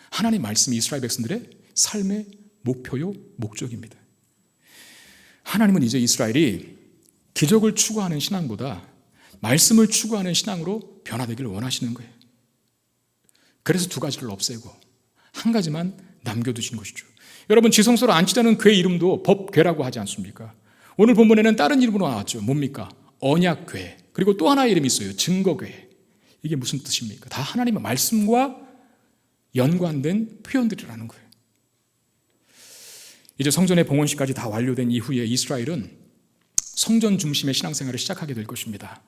하나님 말씀이 이스라엘 백성들의 삶의 목표요, 목적입니다. 하나님은 이제 이스라엘이 기적을 추구하는 신앙보다 말씀을 추구하는 신앙으로 변화되기를 원하시는 거예요. 그래서 두 가지를 없애고 한 가지만 남겨두신 것이죠. 여러분, 지성소로 앉히자는 궤 이름도 법궤라고 하지 않습니까? 오늘 본문에는 다른 이름으로 나왔죠. 뭡니까? 언약궤. 그리고 또 하나의 이름이 있어요. 증거궤. 이게 무슨 뜻입니까? 다 하나님의 말씀과 연관된 표현들이라는 거예요. 이제 성전의 봉헌식까지 다 완료된 이후에 이스라엘은 성전 중심의 신앙생활을 시작하게 될 것입니다.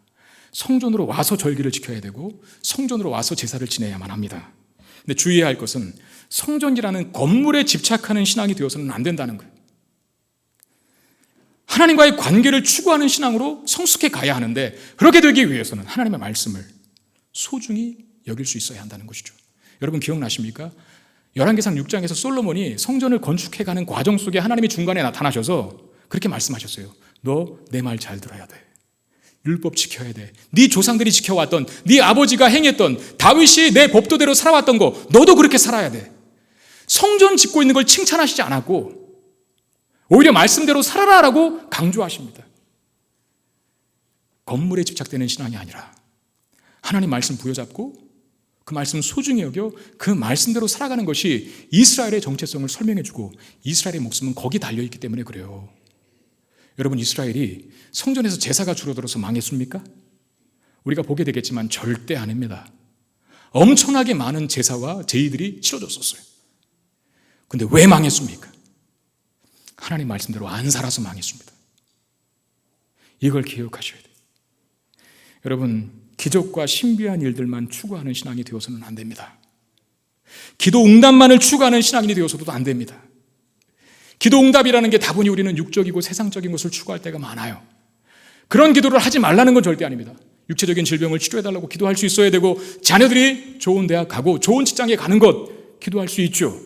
성전으로 와서 절기를 지켜야 되고 성전으로 와서 제사를 지내야만 합니다. 근데 주의해야 할 것은 성전이라는 건물에 집착하는 신앙이 되어서는 안 된다는 거예요. 하나님과의 관계를 추구하는 신앙으로 성숙해 가야 하는데, 그렇게 되기 위해서는 하나님의 말씀을 소중히 여길 수 있어야 한다는 것이죠. 여러분 기억나십니까? 열왕기상 6장에서 솔로몬이 성전을 건축해가는 과정 속에 하나님이 중간에 나타나셔서 그렇게 말씀하셨어요. 너 내 말 잘 들어야 돼. 율법 지켜야 돼. 네 조상들이 지켜왔던, 네 아버지가 행했던, 다윗이 내 법도대로 살아왔던 거 너도 그렇게 살아야 돼. 성전 짓고 있는 걸 칭찬하시지 않았고 오히려 말씀대로 살아라라고 강조하십니다. 건물에 집착되는 신앙이 아니라 하나님 말씀 부여잡고 그 말씀 소중히 여겨 그 말씀대로 살아가는 것이 이스라엘의 정체성을 설명해주고, 이스라엘의 목숨은 거기 달려있기 때문에 그래요. 여러분, 이스라엘이 성전에서 제사가 줄어들어서 망했습니까? 우리가 보게 되겠지만 절대 아닙니다. 엄청나게 많은 제사와 제의들이 치러졌었어요. 근데 왜 망했습니까? 하나님 말씀대로 안 살아서 망했습니다. 이걸 기억하셔야 돼요. 여러분, 기적과 신비한 일들만 추구하는 신앙이 되어서는 안 됩니다. 기도 응답만을 추구하는 신앙인이 되어서도 안 됩니다. 기도 응답이라는 게 다분히 우리는 육적이고 세상적인 것을 추구할 때가 많아요. 그런 기도를 하지 말라는 건 절대 아닙니다. 육체적인 질병을 치료해달라고 기도할 수 있어야 되고, 자녀들이 좋은 대학 가고 좋은 직장에 가는 것 기도할 수 있죠.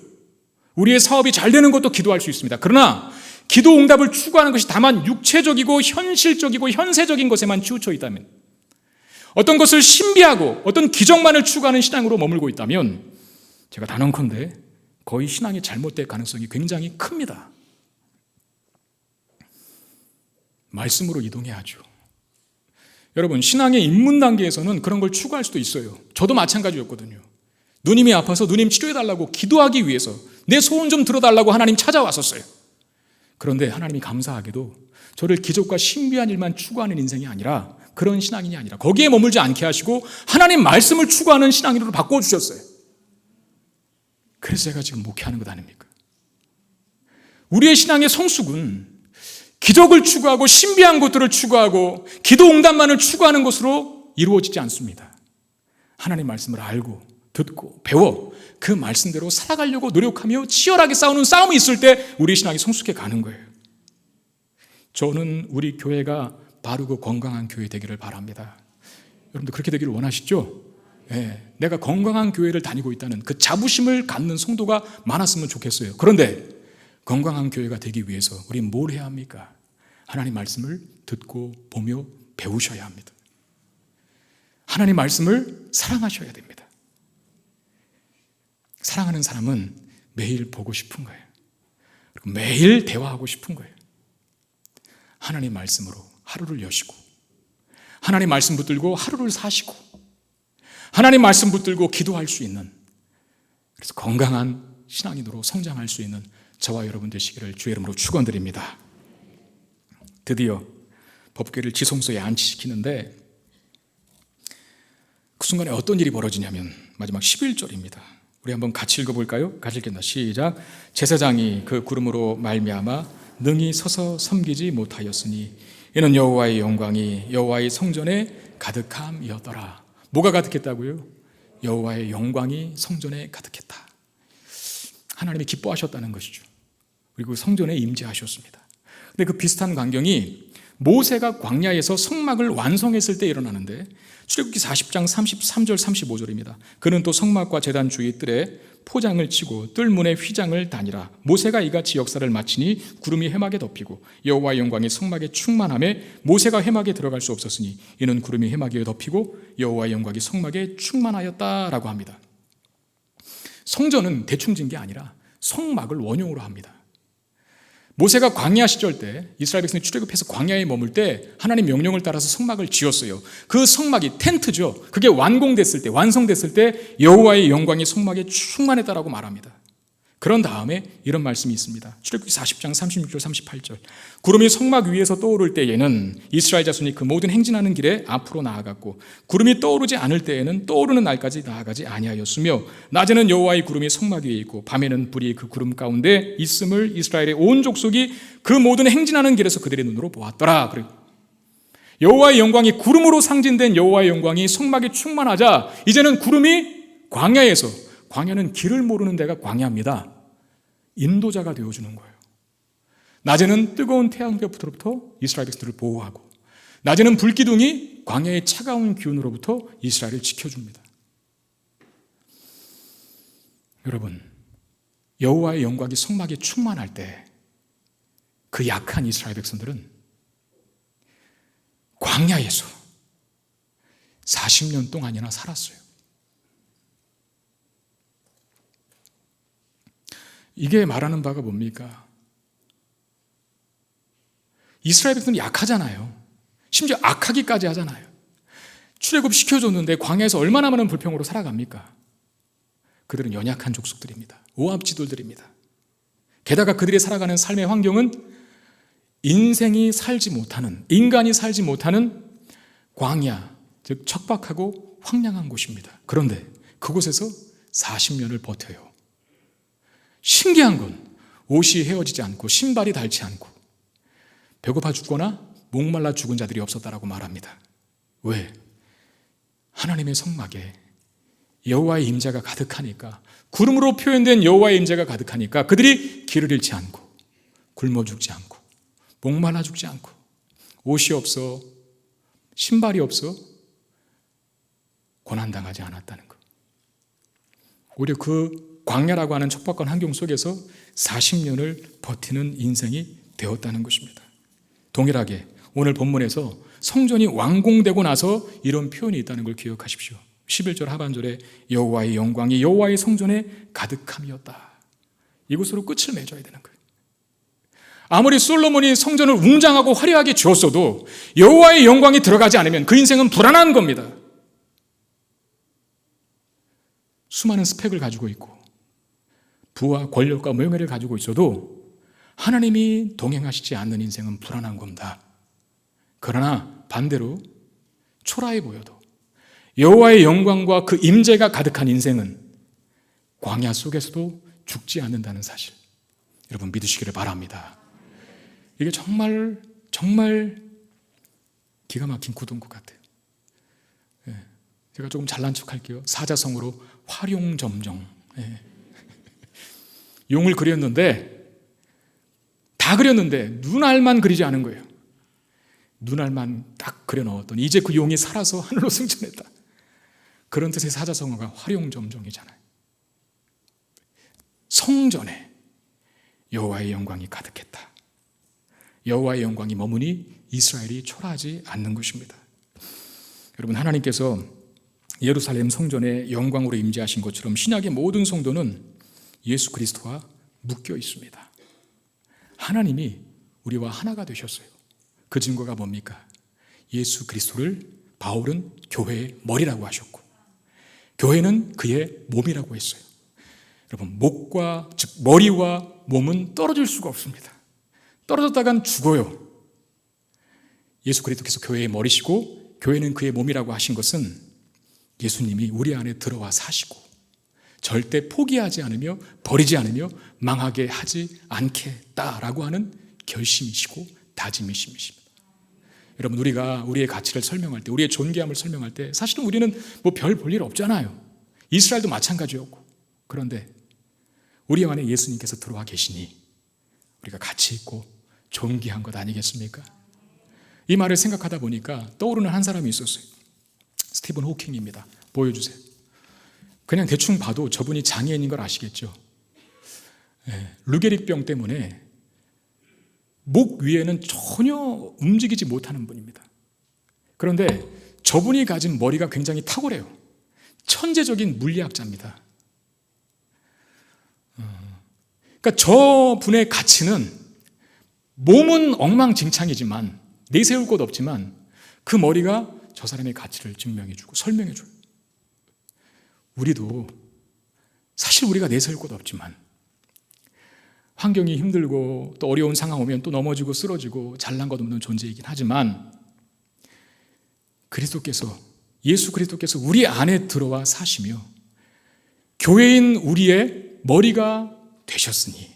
우리의 사업이 잘 되는 것도 기도할 수 있습니다. 그러나 기도 응답을 추구하는 것이 다만 육체적이고 현실적이고 현세적인 것에만 치우쳐 있다면, 어떤 것을 신비하고 어떤 기적만을 추구하는 신앙으로 머물고 있다면, 제가 단언컨대 거의 신앙이 잘못될 가능성이 굉장히 큽니다. 말씀으로 이동해야죠. 여러분, 신앙의 입문 단계에서는 그런 걸 추구할 수도 있어요. 저도 마찬가지였거든요. 누님이 아파서 누님 치료해달라고 기도하기 위해서 내 소원 좀 들어달라고 하나님 찾아왔었어요. 그런데 하나님이 감사하게도 저를 기적과 신비한 일만 추구하는 인생이 아니라, 그런 신앙인이 아니라 거기에 머물지 않게 하시고 하나님 말씀을 추구하는 신앙인으로 바꿔주셨어요. 그래서 제가 지금 목회하는 것 아닙니까? 우리의 신앙의 성숙은 기적을 추구하고 신비한 것들을 추구하고 기도 응답만을 추구하는 것으로 이루어지지 않습니다. 하나님 말씀을 알고 듣고 배워 그 말씀대로 살아가려고 노력하며 치열하게 싸우는 싸움이 있을 때 우리의 신앙이 성숙해 가는 거예요. 저는 우리 교회가 바르고 건강한 교회 되기를 바랍니다. 여러분들 그렇게 되기를 원하시죠? 네, 내가 건강한 교회를 다니고 있다는 그 자부심을 갖는 성도가 많았으면 좋겠어요. 그런데 건강한 교회가 되기 위해서 우리 뭘 해야 합니까? 하나님 말씀을 듣고 보며 배우셔야 합니다. 하나님 말씀을 사랑하셔야 됩니다. 사랑하는 사람은 매일 보고 싶은 거예요. 그리고 매일 대화하고 싶은 거예요. 하나님 말씀으로 하루를 여시고, 하나님 말씀 붙들고 하루를 사시고, 하나님 말씀 붙들고 기도할 수 있는, 그래서 건강한 신앙인으로 성장할 수 있는 저와 여러분 되시기를 주의 이름으로 축원드립니다. 드디어 법궤를 지성소에 안치시키는데 그 순간에 어떤 일이 벌어지냐면 마지막 11절입니다. 우리 한번 같이 읽어볼까요? 같이 읽겠습니다. 시작. 제사장이 그 구름으로 말미암아 능히 서서 섬기지 못하였으니 이는 여호와의 영광이 여호와의 성전에 가득함이었더라. 뭐가 가득했다고요? 여호와의 영광이 성전에 가득했다. 하나님이 기뻐하셨다는 것이죠. 그리고 성전에 임재하셨습니다. 근데 그 비슷한 광경이 모세가 광야에서 성막을 완성했을 때 일어나는데, 출애굽기 40장 33절 35절입니다. 그는 또 성막과 제단 주위 뜰에 포장을 치고 뜰문에 휘장을 다니라. 모세가 이같이 역사를 마치니 구름이 회막에 덮이고 여호와의 영광이 성막에 충만하매 모세가 회막에 들어갈 수 없었으니 이는 구름이 회막에 덮이고 여호와의 영광이 성막에 충만하였다라고 합니다. 성전은 대충 진 게 아니라 성막을 원형으로 합니다. 모세가 광야 시절 때 이스라엘 백성이 출애굽해서 광야에 머물 때 하나님 명령을 따라서 성막을 지었어요. 그 성막이 텐트죠. 그게 완성됐을 때 여호와의 영광이 성막에 충만했다라고 말합니다. 그런 다음에 이런 말씀이 있습니다. 출애굽기 40장 36절 38절. 구름이 성막 위에서 떠오를 때에는 이스라엘 자손이 그 모든 행진하는 길에 앞으로 나아갔고 구름이 떠오르지 않을 때에는 떠오르는 날까지 나아가지 아니하였으며 낮에는 여호와의 구름이 성막 위에 있고 밤에는 불이 그 구름 가운데 있음을 이스라엘의 온 족속이 그 모든 행진하는 길에서 그들의 눈으로 보았더라. 그리고 여호와의 영광이 구름으로 상징된 여호와의 영광이 성막에 충만하자 이제는 구름이 광야에서, 광야는 길을 모르는 데가 광야입니다, 인도자가 되어주는 거예요. 낮에는 뜨거운 태양볕으로부터 이스라엘 백성들을 보호하고 낮에는 불기둥이 광야의 차가운 기운으로부터 이스라엘을 지켜줍니다. 여러분, 여호와의 영광이 성막에 충만할 때 그 약한 이스라엘 백성들은 광야에서 40년 동안이나 살았어요. 이게 말하는 바가 뭡니까? 이스라엘 백성은 약하잖아요. 심지어 악하기까지 하잖아요. 출애굽 시켜줬는데 광야에서 얼마나 많은 불평으로 살아갑니까? 그들은 연약한 족속들입니다. 오합 지돌들입니다. 게다가 그들이 살아가는 삶의 환경은 인간이 살지 못하는 광야, 즉 척박하고 황량한 곳입니다. 그런데 그곳에서 40년을 버텨요. 신기한 건 옷이 헤어지지 않고 신발이 닳지 않고 배고파 죽거나 목말라 죽은 자들이 없었다라고 말합니다. 왜? 하나님의 성막에 여호와의 임재가 가득하니까, 구름으로 표현된 여호와의 임재가 가득하니까 그들이 길을 잃지 않고 굶어 죽지 않고 목말라 죽지 않고 옷이 없어 신발이 없어 고난당하지 않았다는 것. 오히려 그 광야라고 하는 척박한 환경 속에서 40년을 버티는 인생이 되었다는 것입니다. 동일하게 오늘 본문에서 성전이 완공되고 나서 이런 표현이 있다는 걸 기억하십시오. 11절 하반절에 여호와의 영광이 여호와의 성전에 가득함이었다. 이것으로 끝을 맺어야 되는 거예요. 아무리 솔로몬이 성전을 웅장하고 화려하게 지었어도 여호와의 영광이 들어가지 않으면 그 인생은 불안한 겁니다. 수많은 스펙을 가지고 있고 부와 권력과 명예를 가지고 있어도 하나님이 동행하시지 않는 인생은 불안한 겁니다. 그러나 반대로 초라해 보여도 여호와의 영광과 그 임재가 가득한 인생은 광야 속에서도 죽지 않는다는 사실, 여러분 믿으시기를 바랍니다. 이게 정말 기가 막힌 구두인 것 같아요. 제가 조금 잘난 척할게요. 사자성어로 활용점정. 용을 다 그렸는데 눈알만 그리지 않은 거예요. 눈알만 딱 그려 넣었더니 이제 그 용이 살아서 하늘로 승천했다. 그런 뜻의 사자성어가 활용점정이잖아요. 성전에 여호와의 영광이 가득했다. 여호와의 영광이 머무니 이스라엘이 초라하지 않는 것입니다. 여러분, 하나님께서 예루살렘 성전에 영광으로 임재하신 것처럼 신약의 모든 성도는 예수 그리스도와 묶여 있습니다. 하나님이 우리와 하나가 되셨어요. 그 증거가 뭡니까? 예수 그리스도를 바울은 교회의 머리라고 하셨고 교회는 그의 몸이라고 했어요. 여러분, 즉 머리와 몸은 떨어질 수가 없습니다. 떨어졌다간 죽어요. 예수 그리스도께서 교회의 머리시고 교회는 그의 몸이라고 하신 것은 예수님이 우리 안에 들어와 사시고 절대 포기하지 않으며 버리지 않으며 망하게 하지 않겠다라고 하는 결심이시고 다짐이십니다. 여러분, 우리가 우리의 가치를 설명할 때, 우리의 존귀함을 설명할 때 사실은 우리는 뭐 별 볼 일 없잖아요. 이스라엘도 마찬가지였고. 그런데 우리 안에 예수님께서 들어와 계시니 우리가 가치 있고 존귀한 것 아니겠습니까? 이 말을 생각하다 보니까 떠오르는 한 사람이 있었어요. 스티븐 호킹입니다. 보여주세요. 그냥 대충 봐도 저분이 장애인인 걸 아시겠죠? 루게릭병 때문에 목 위에는 전혀 움직이지 못하는 분입니다. 그런데 저분이 가진 머리가 굉장히 탁월해요. 천재적인 물리학자입니다. 그러니까 저분의 가치는 몸은 엉망진창이지만 내세울 곳 없지만 그 머리가 저 사람의 가치를 증명해주고 설명해줘요. 우리도 사실 우리가 내세울 곳 없지만 환경이 힘들고 또 어려운 상황 오면 또 넘어지고 쓰러지고 잘난 것 없는 존재이긴 하지만 예수 그리스도께서 우리 안에 들어와 사시며 교회인 우리의 머리가 되셨으니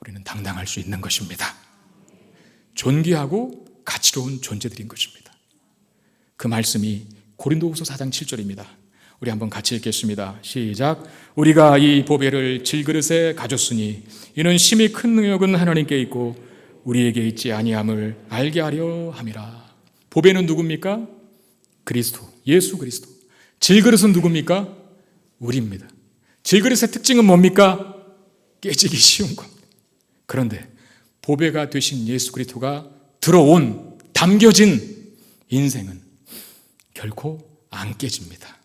우리는 당당할 수 있는 것입니다. 존귀하고 가치로운 존재들인 것입니다. 그 말씀이 고린도후서 4장 7절입니다. 우리 한번 같이 읽겠습니다. 시작. 우리가 이 보배를 질그릇에 가졌으니 이는 심히 큰 능력은 하나님께 있고 우리에게 있지 아니함을 알게 하려 함이라. 보배는 누굽니까? 그리스도, 예수 그리스도. 질그릇은 누굽니까? 우리입니다. 질그릇의 특징은 뭡니까? 깨지기 쉬운 겁니다. 그런데 보배가 되신 예수 그리스도가 들어온, 담겨진 인생은 결코 안 깨집니다.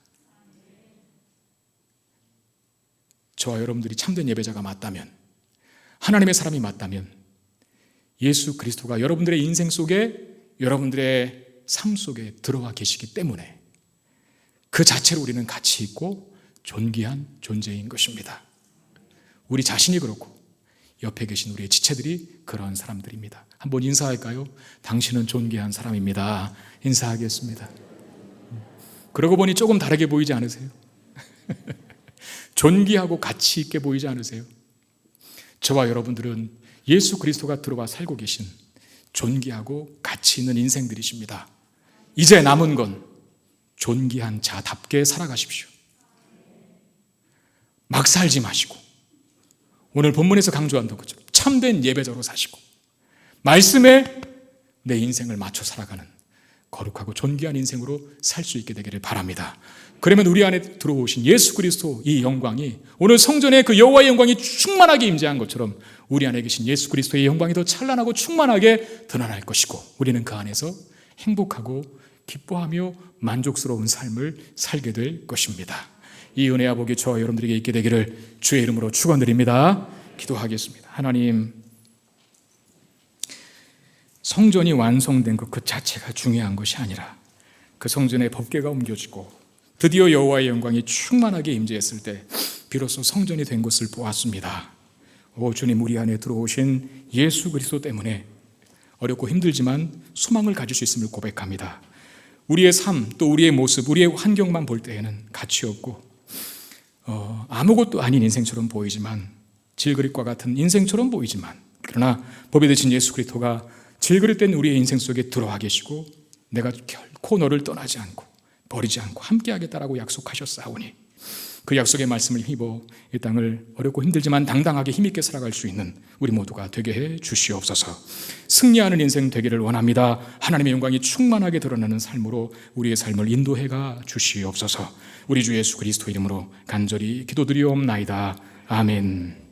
저와 여러분들이 참된 예배자가 맞다면, 하나님의 사람이 맞다면 예수 그리스도가 여러분들의 인생 속에, 여러분들의 삶 속에 들어와 계시기 때문에 그 자체로 우리는 가치 있고 존귀한 존재인 것입니다. 우리 자신이 그렇고 옆에 계신 우리의 지체들이 그런 사람들입니다. 한번 인사할까요? 당신은 존귀한 사람입니다. 인사하겠습니다. 그러고 보니 조금 다르게 보이지 않으세요? 존귀하고 가치 있게 보이지 않으세요? 저와 여러분들은 예수 그리스도가 들어와 살고 계신 존귀하고 가치 있는 인생들이십니다. 이제 남은 건 존귀한 자답게 살아가십시오. 막 살지 마시고 오늘 본문에서 강조한던 것처럼 참된 예배자로 사시고 말씀에 내 인생을 맞춰 살아가는 거룩하고 존귀한 인생으로 살 수 있게 되기를 바랍니다. 그러면 우리 안에 들어오신 예수 그리스도 이 영광이 오늘 성전에 그 여호와의 영광이 충만하게 임재한 것처럼 우리 안에 계신 예수 그리스도의 영광이 더 찬란하고 충만하게 드러날 것이고 우리는 그 안에서 행복하고 기뻐하며 만족스러운 삶을 살게 될 것입니다. 이 은혜와 복이 저와 여러분들에게 있게 되기를 주의 이름으로 축원드립니다. 기도하겠습니다. 하나님, 성전이 완성된 것 그 자체가 중요한 것이 아니라 그 성전의 법궤가 옮겨지고 드디어 여호와의 영광이 충만하게 임재했을 때 비로소 성전이 된 것을 보았습니다. 오 주님, 우리 안에 들어오신 예수 그리스도 때문에 어렵고 힘들지만 소망을 가질 수 있음을 고백합니다. 우리의 삶, 또 우리의 모습, 우리의 환경만 볼 때에는 가치 없고 아무것도 아닌 인생처럼 보이지만, 질그릇과 같은 인생처럼 보이지만, 그러나 법이 되신 예수 그리스도가 질그릇된 우리의 인생 속에 들어와 계시고 내가 결코 너를 떠나지 않고 버리지 않고 함께하겠다라고 약속하셨사오니 그 약속의 말씀을 힘입어 이 땅을 어렵고 힘들지만 당당하게 힘있게 살아갈 수 있는 우리 모두가 되게 해 주시옵소서. 승리하는 인생 되기를 원합니다. 하나님의 영광이 충만하게 드러나는 삶으로 우리의 삶을 인도해가 주시옵소서. 우리 주 예수 그리스도 이름으로 간절히 기도드리옵나이다. 아멘.